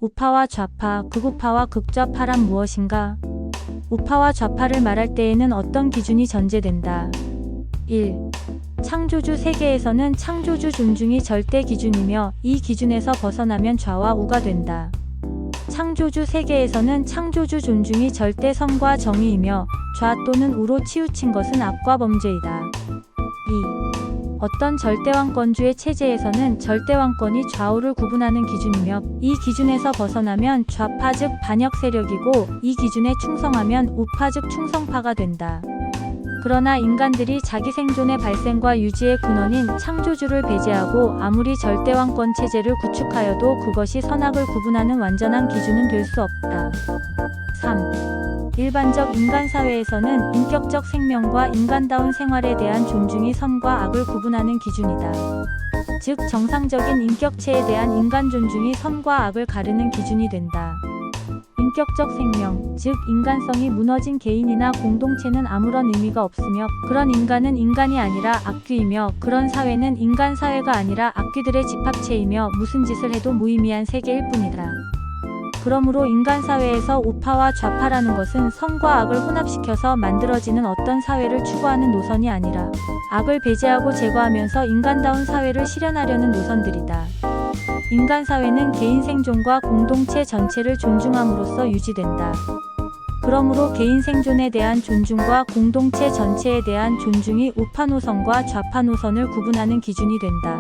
우파와 좌파, 극우파와 극좌파란 무엇인가? 우파와 좌파를 말할 때에는 어떤 기준이 전제된다. 1. 창조주 세계에서는 창조주 존중이 절대 기준이며 이 기준에서 벗어나면 좌와 우가 된다. 창조주 세계에서는 창조주 존중이 절대 선과 정의이며 좌 또는 우로 치우친 것은 악과 범죄이다. 2. 어떤 절대왕권주의 체제에서는 절대왕권이 좌우를 구분하는 기준이며 이 기준에서 벗어나면 좌파 즉 반역 세력이고 이 기준에 충성하면 우파 즉 충성파가 된다. 그러나 인간들이 자기 생존의 발생과 유지의 근원인 창조주를 배제하고 아무리 절대왕권 체제를 구축하여도 그것이 선악을 구분하는 완전한 기준은 될 수 없다. 3. 일반적 인간사회에서는 인격적 생명과 인간다운 생활에 대한 존중이 선과 악을 구분하는 기준이다. 즉 정상적인 인격체에 대한 인간 존중이 선과 악을 가르는 기준이 된다. 인격적 생명, 즉 인간성이 무너진 개인이나 공동체는 아무런 의미가 없으며 그런 인간은 인간이 아니라 악귀이며 그런 사회는 인간사회가 아니라 악귀들의 집합체이며 무슨 짓을 해도 무의미한 세계일 뿐이다. 그러므로 인간사회에서 우파와 좌파라는 것은 선과 악을 혼합시켜서 만들어지는 어떤 사회를 추구하는 노선이 아니라 악을 배제하고 제거하면서 인간다운 사회를 실현하려는 노선들이다. 인간사회는 개인 생존과 공동체 전체를 존중함으로써 유지된다. 그러므로 개인 생존에 대한 존중과 공동체 전체에 대한 존중이 우파 노선과 좌파 노선을 구분하는 기준이 된다.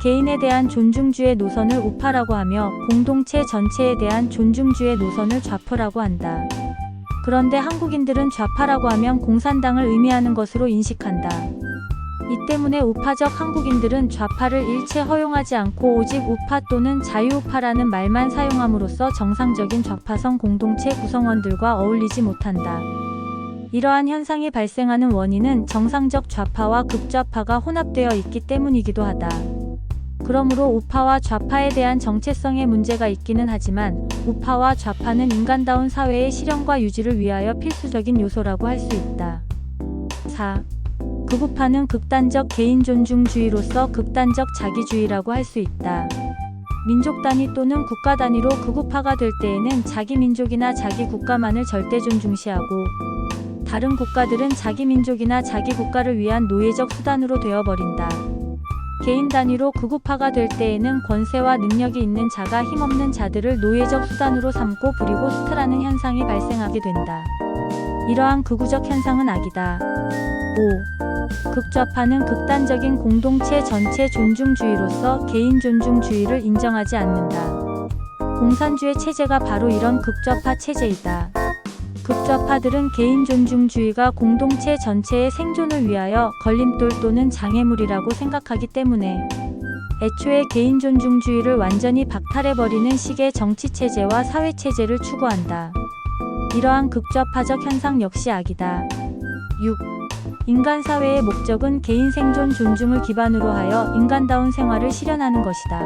개인에 대한 존중주의 노선을 우파라고 하며 공동체 전체에 대한 존중주의 노선을 좌파라고 한다. 그런데 한국인들은 좌파라고 하면 공산당을 의미하는 것으로 인식한다. 이 때문에 우파적 한국인들은 좌파를 일체 허용하지 않고 오직 우파 또는 자유우파라는 말만 사용함으로써 정상적인 좌파성 공동체 구성원들과 어울리지 못한다. 이러한 현상이 발생하는 원인은 정상적 좌파와 극좌파가 혼합되어 있기 때문이기도 하다. 그러므로 우파와 좌파에 대한 정체성의 문제가 있기는 하지만 우파와 좌파는 인간다운 사회의 실현과 유지를 위하여 필수적인 요소라고 할 수 있다. 4. 극우파는 극단적 개인 존중주의로서 극단적 자기주의라고 할 수 있다. 민족 단위 또는 국가 단위로 극우파가 될 때에는 자기 민족이나 자기 국가만을 절대 존중시하고 다른 국가들은 자기 민족이나 자기 국가를 위한 노예적 수단으로 되어버린다. 개인 단위로 극우파가 될 때에는 권세와 능력이 있는 자가 힘없는 자들을 노예적 수단으로 삼고 부리고 수탈하는 현상이 발생하게 된다. 이러한 극우적 현상은 악이다. 5. 극좌파는 극단적인 공동체 전체 존중주의로서 개인 존중주의를 인정하지 않는다. 공산주의 체제가 바로 이런 극좌파 체제이다. 극좌파들은 개인 존중주의가 공동체 전체의 생존을 위하여 걸림돌 또는 장애물이라고 생각하기 때문에 애초에 개인 존중주의를 완전히 박탈해버리는 식의 정치체제와 사회체제를 추구한다. 이러한 극좌파적 현상 역시 악이다. 6. 인간사회의 목적은 개인 생존 존중을 기반으로 하여 인간다운 생활을 실현하는 것이다.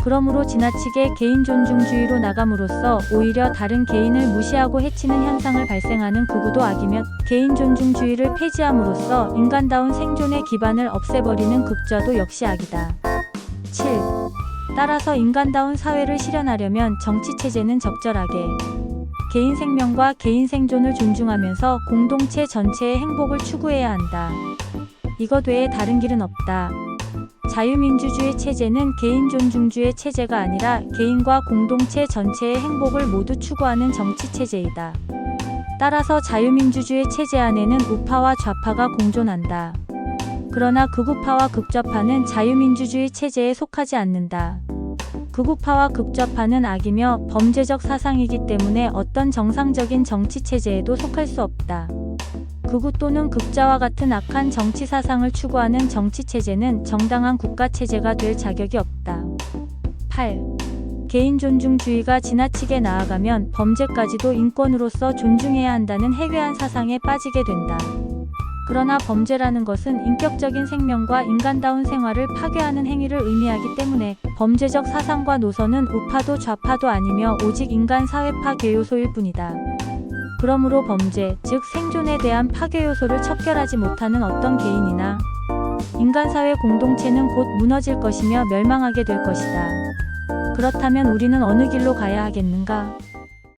그러므로 지나치게 개인 존중주의로 나감으로써 오히려 다른 개인을 무시하고 해치는 현상을 발생하는 극우도 악이며 개인 존중주의를 폐지함으로써 인간다운 생존의 기반을 없애버리는 극좌도 역시 악이다. 7. 따라서 인간다운 사회를 실현하려면 정치체제는 적절하게 개인 생명과 개인 생존을 존중하면서 공동체 전체의 행복을 추구해야 한다. 이것 외에 다른 길은 없다. 자유민주주의 체제는 개인 존중주의 체제가 아니라 개인과 공동체 전체의 행복을 모두 추구하는 정치체제이다. 따라서 자유민주주의 체제 안에는 우파와 좌파가 공존한다. 그러나 극우파와 극좌파는 자유민주주의 체제에 속하지 않는다. 극우파와 극좌파는 악이며 범죄적 사상이기 때문에 어떤 정상적인 정치체제에도 속할 수 없다. 극우 또는 극좌와 같은 악한 정치 사상을 추구하는 정치체제는 정당한 국가체제가 될 자격이 없다. 8. 개인 존중주의가 지나치게 나아가면 범죄까지도 인권으로서 존중해야 한다는 해괴한 사상에 빠지게 된다. 그러나 범죄라는 것은 인격적인 생명과 인간다운 생활을 파괴하는 행위를 의미하기 때문에 범죄적 사상과 노선은 우파도 좌파도 아니며 오직 인간 사회 파괴 요소일 뿐이다. 그러므로 범죄, 즉 생존에 대한 파괴 요소를 척결하지 못하는 어떤 개인이나 인간사회 공동체는 곧 무너질 것이며 멸망하게 될 것이다. 그렇다면 우리는 어느 길로 가야 하겠는가?